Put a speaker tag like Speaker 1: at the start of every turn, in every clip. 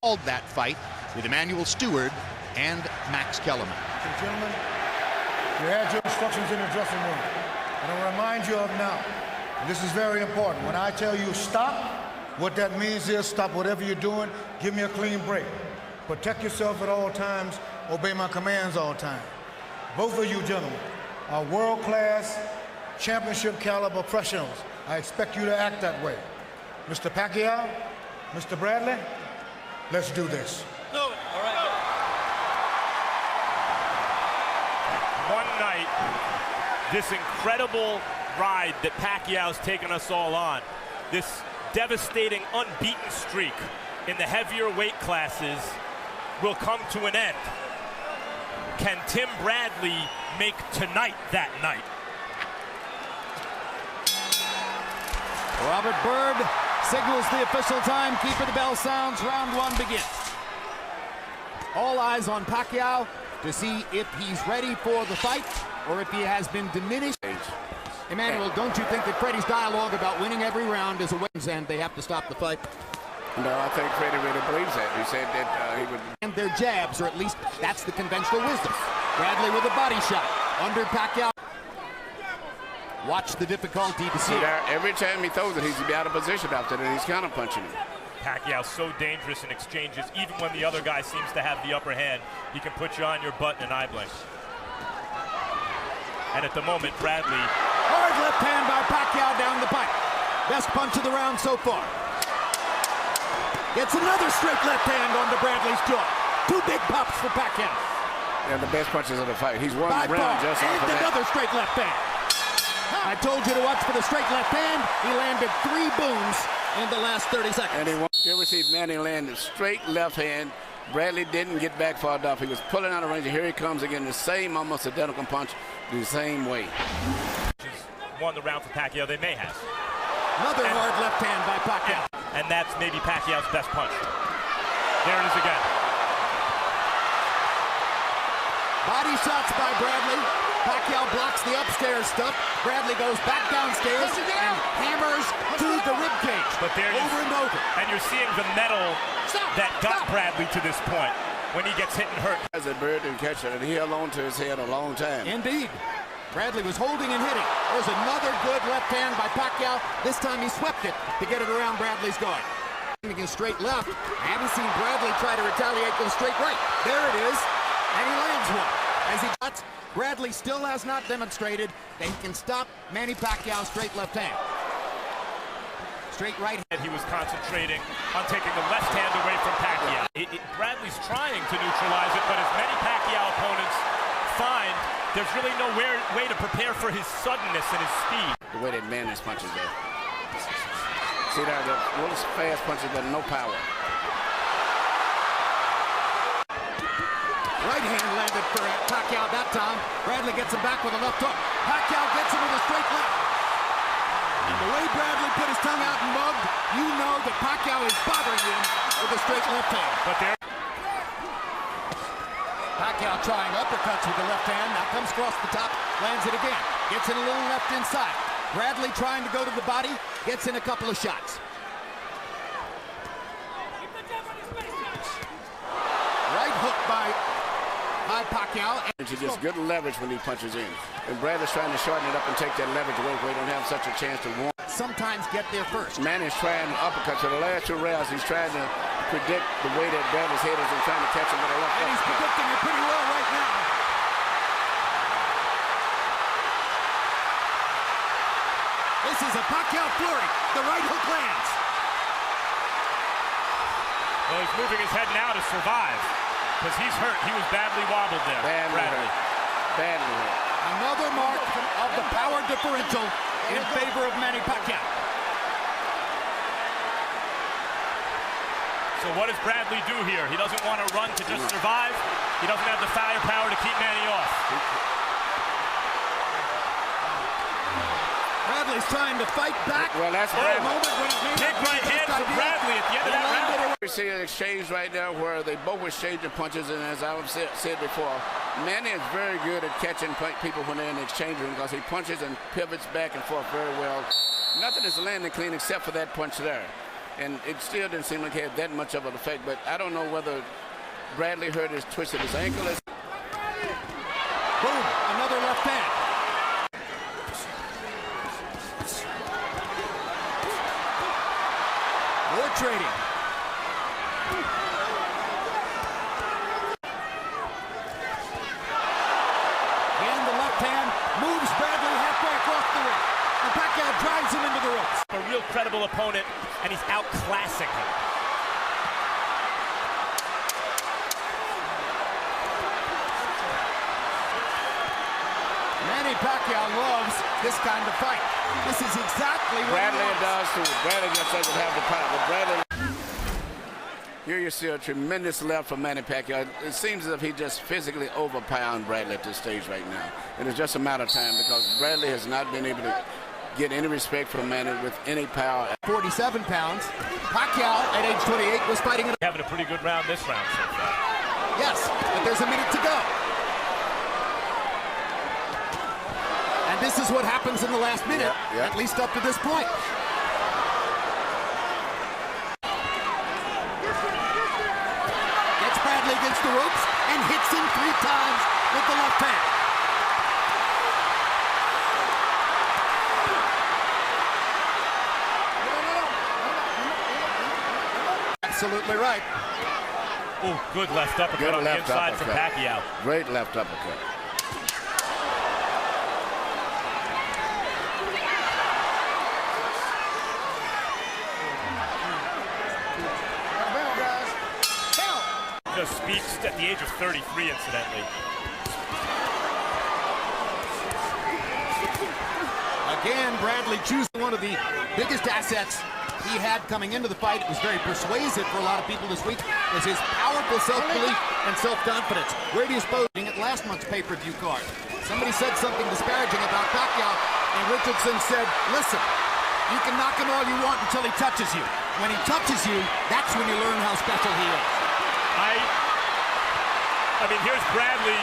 Speaker 1: called that fight with Emmanuel Stewart and Max Kellerman.
Speaker 2: Okay, gentlemen, you had your instructions in the dressing room. And I'll remind you of now, and this is very important, when I tell you stop, what that means is stop whatever you're doing, give me a clean break. Protect yourself at all times, obey my commands all the time. Both of you gentlemen are world-class, championship caliber professionals. I expect you to act that way. Mr. Pacquiao, Mr. Bradley, let's do this.
Speaker 3: No. All right.
Speaker 4: One night, this incredible ride that Pacquiao's taken us all on, this devastating unbeaten streak in the heavier weight classes will come to an end. Can Tim Bradley make tonight that night?
Speaker 5: Robert Byrd signals the official time. Keeper the bell sounds. Round one begins. All eyes on Pacquiao to see if he's ready for the fight or if he has been diminished. Emmanuel, don't you think that Freddie's dialogue about winning every round is a win and they have to stop the fight?
Speaker 6: No, I think Freddie really believes that. He said that he would...
Speaker 5: And their jabs, or at least that's the conventional wisdom. Bradley with a body shot under Pacquiao. Watch the difficulty to see.
Speaker 6: Every time he throws it, he's out of position after that. He's counter punching him.
Speaker 4: Pacquiao's so dangerous in exchanges. Even when the other guy seems to have the upper hand, he can put you on your butt in an eye blink. And at the moment, Bradley...
Speaker 5: Hard left hand by Pacquiao down the pipe. Best punch of the round so far. Gets another straight left hand onto Bradley's jaw. Two big pops for Pacquiao.
Speaker 6: And the best punches of the fight. He's won the round just off of that.
Speaker 5: Another straight left hand. I told you to watch for the straight left hand. He landed 3 booms in the last 30 seconds.
Speaker 6: And you ever see Manny land a straight left hand? Bradley didn't get back far enough. He was pulling out of range. Here he comes again, the same almost identical punch, the same way.
Speaker 4: Won the round for Pacquiao. They may have.
Speaker 5: Another hard left hand by Pacquiao.
Speaker 4: And that's maybe Pacquiao's best punch. There it is again.
Speaker 5: Body shots by Bradley. Pacquiao blocks the upstairs stuff. Bradley goes back downstairs and hammers to the ribcage.
Speaker 4: But there
Speaker 5: over and over.
Speaker 4: And you're seeing the metal that got Bradley to this point when he gets hit and hurt.
Speaker 6: As a bird and catch it, and he held on to his head a long time.
Speaker 5: Indeed. Bradley was holding and hitting. There's another good left hand by Pacquiao. This time he swept it to get it around Bradley's guard. Against straight left. I haven't seen Bradley try to retaliate with a straight right. There it is. And he lands one. As he cuts, Bradley still has not demonstrated that he can stop Manny Pacquiao's straight left hand. Straight right hand.
Speaker 4: He was concentrating on taking the left hand away from Pacquiao. Bradley's trying to neutralize it, but as many Pacquiao opponents find, there's really no way to prepare for his suddenness and his speed.
Speaker 6: The way that Manny's punches there. See there, the little fast punches, but no power.
Speaker 5: Right hand landed for Pacquiao that time. Bradley gets him back with a left hook. Pacquiao gets him with a straight left. And the way Bradley put his tongue out and mugged, you know that Pacquiao is bothering him with a straight left hand.
Speaker 4: But there.
Speaker 5: Pacquiao trying uppercuts with the left hand. Now comes across the top, lands it again. Gets in a little left inside. Bradley trying to go to the body, gets in a couple of shots. Right hook by Pacquiao.
Speaker 6: He gets good leverage when he punches in. And Bradley's trying to shorten it up and take that leverage away where he don't have such a chance to win.
Speaker 5: Sometimes get there first.
Speaker 6: Manny's trying uppercuts. For the last 2 rounds, he's trying to predict the way that Bradley's head is and trying to catch him with a left hook.
Speaker 5: And he's predicting it pretty well right now. This is a Pacquiao flurry. The right hook lands.
Speaker 4: Well, he's moving his head now to survive because he's hurt. He was badly wobbled there.
Speaker 6: Badly hurt.
Speaker 5: Another mark of the power differential in favor of Manny Pacquiao.
Speaker 4: So what does Bradley do here? He doesn't want to run to just survive. He doesn't have the firepower to keep Manny off.
Speaker 5: Bradley's trying to fight back.
Speaker 6: Well, that's
Speaker 4: big right hand from Bradley at the end of that round.
Speaker 6: We see an exchange right now where they both exchanging punches, and as I've said before, Manny is very good at catching people when they're in the exchange room because he punches and pivots back and forth very well. Nothing is landing clean except for that punch there. and it still didn't seem like it had that much of an effect. But I don't know whether Bradley hurt his twist of his ankle.
Speaker 5: Boom, another left hand. More trading. And the left hand moves Bradley halfway across the ring. And Pacquiao drives him into the ropes.
Speaker 4: A real credible opponent, and he's outclassing him.
Speaker 5: Manny Pacquiao loves this kind of fight. This is exactly what
Speaker 6: Bradley
Speaker 5: he
Speaker 6: does too. Bradley just doesn't have the power. But Bradley. Here you see a tremendous left from Manny Pacquiao. It seems as if he just physically overpowered Bradley at this stage right now. And it's just a matter of time because Bradley has not been able to get any respect from Manny with any power.
Speaker 5: 47 pounds. Pacquiao at age 28 was fighting it.
Speaker 4: Having a pretty good round this round so far.
Speaker 5: Yes, but there's a minute to go. And this is what happens in the last minute, at least up to this point. Gets Bradley against the ropes and hits him 3 times with the left hand. Absolutely right.
Speaker 4: Oh, good left uppercut on the inside from Pacquiao.
Speaker 6: Great left uppercut.
Speaker 4: Just speaks at the age of 33, incidentally.
Speaker 5: Again, Bradley choosing one of the biggest assets he had coming into the fight. It was very persuasive for a lot of people this week, was his powerful self-belief and self-confidence. Where do you suppose at last month's pay-per-view card? Somebody said something disparaging about Pacquiao, and Richardson said, listen, you can knock him all you want until he touches you. When he touches you, that's when you learn how special he is.
Speaker 4: I mean, here's Bradley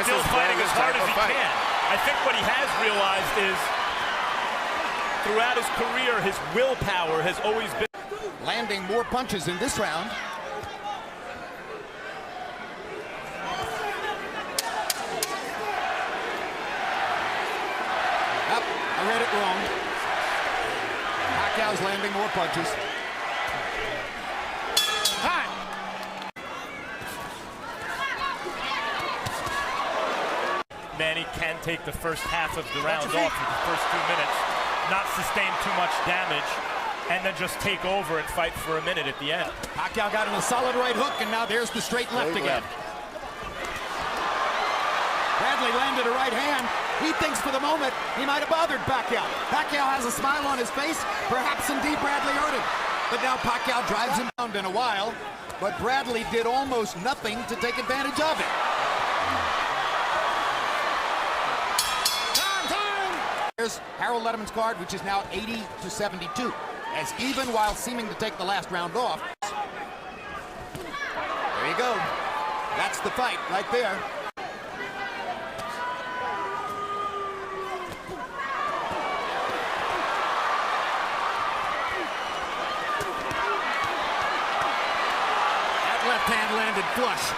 Speaker 4: still fighting as hard as he can. I think what he has realized is throughout his career, his willpower has always been
Speaker 5: landing more punches in this round. Yep, I read it wrong. Pacquiao's landing more punches. Time.
Speaker 4: Manny can take the first half of the round off with the first 2 minutes, not sustain too much damage, and then just take over and fight for a minute at the end.
Speaker 5: Pacquiao got him a solid right hook, and now there's the straight left again. Bradley landed a right hand. He thinks for the moment he might have bothered Pacquiao. Pacquiao has a smile on his face. Perhaps indeed Bradley hurt him. But now Pacquiao drives him down in a while, but Bradley did almost nothing to take advantage of it. Here's Harold Letterman's card, which is now 80-72, as even while seeming to take the last round off. There you go. That's the fight right there. That left hand landed flush.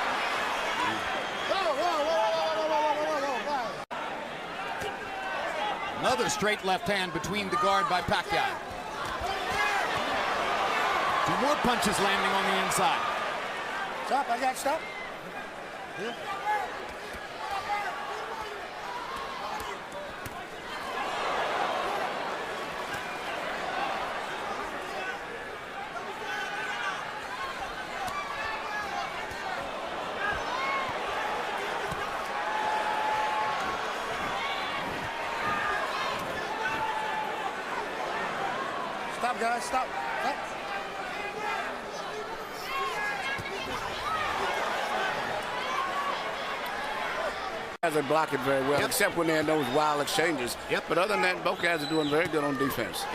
Speaker 5: Another straight left hand between the guard by Pacquiao. 2 more punches landing on the inside.
Speaker 2: Stop, I got stop. Yeah. Stop, guys, stop. Stop.
Speaker 6: Guys are blocking very well, except when they're in those wild exchanges. But other than that, both guys are doing very good on defense.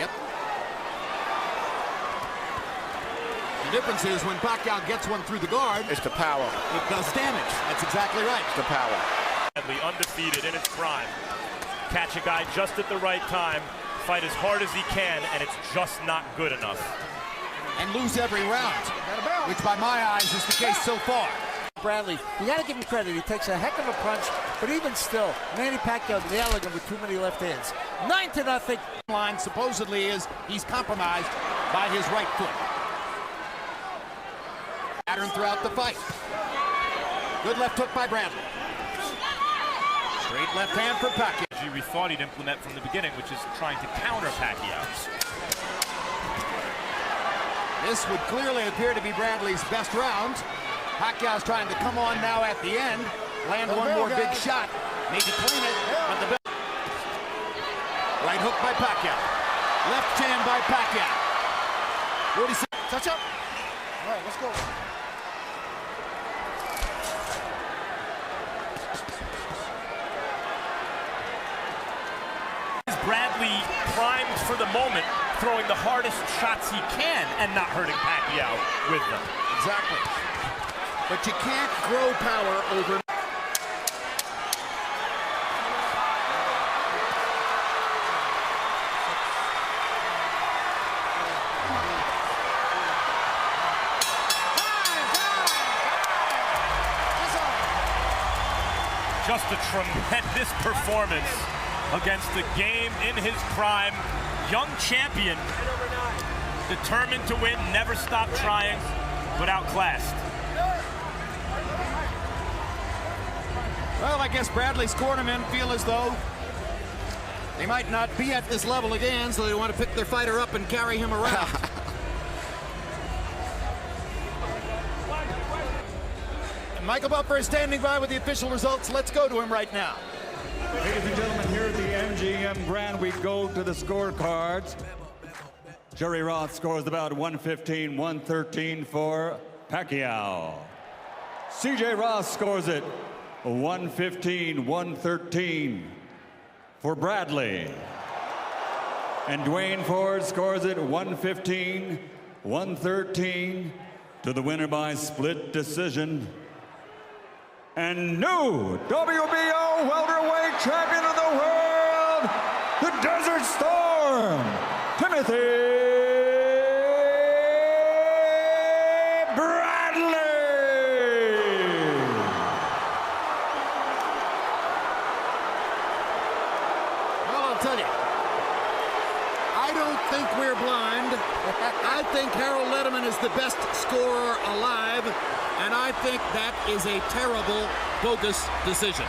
Speaker 5: The difference is when Pacquiao gets one through the guard,
Speaker 6: it's the power.
Speaker 5: It does damage. That's exactly right.
Speaker 6: It's the power.
Speaker 4: Undefeated in its prime. Catch a guy just at the right time, fight as hard as he can, and it's just not good enough.
Speaker 5: and lose every round, which by my eyes is the case so far.
Speaker 3: Bradley, you got to give him credit. He takes a heck of a punch, but even still, Manny Pacquiao nailing him with too many left hands. 9-0.
Speaker 5: Line supposedly is he's compromised by his right foot. Pattern throughout the fight. Good left hook by Bradley. Straight left hand for Pacquiao.
Speaker 4: We thought he'd implement from the beginning, which is trying to counter Pacquiao.
Speaker 5: This would clearly appear to be Bradley's best round. Pacquiao's trying to come on now at the end, land one more big shot, maybe clean it, but the right hook by Pacquiao. Left hand by Pacquiao. 46.
Speaker 2: Touch up. All right, let's go.
Speaker 4: Bradley primed for the moment, throwing the hardest shots he can and not hurting Pacquiao with them.
Speaker 5: Exactly. But you can't grow power over.
Speaker 4: Just a tremendous performance against the game in his prime. Young champion, determined to win, never stopped trying, but outclassed.
Speaker 5: Well, I guess Bradley's cornermen feel as though they might not be at this level again, so they want to pick their fighter up and carry him around. And Michael Buffer is standing by with the official results. Let's go to him right now.
Speaker 7: Ladies and gentlemen, here at the MGM Grand, we go to the scorecards. Jerry Roth scores about 115-113 for Pacquiao. CJ Ross scores it 115-113 for Bradley. And Dwayne Ford scores it 115-113 to the winner by split decision. And new WBO welterweight champion of the world, the Desert Storm, Timothy
Speaker 5: I don't think we're blind. I think Harold Letterman is the best scorer alive, and I think that is a terrible, bogus decision.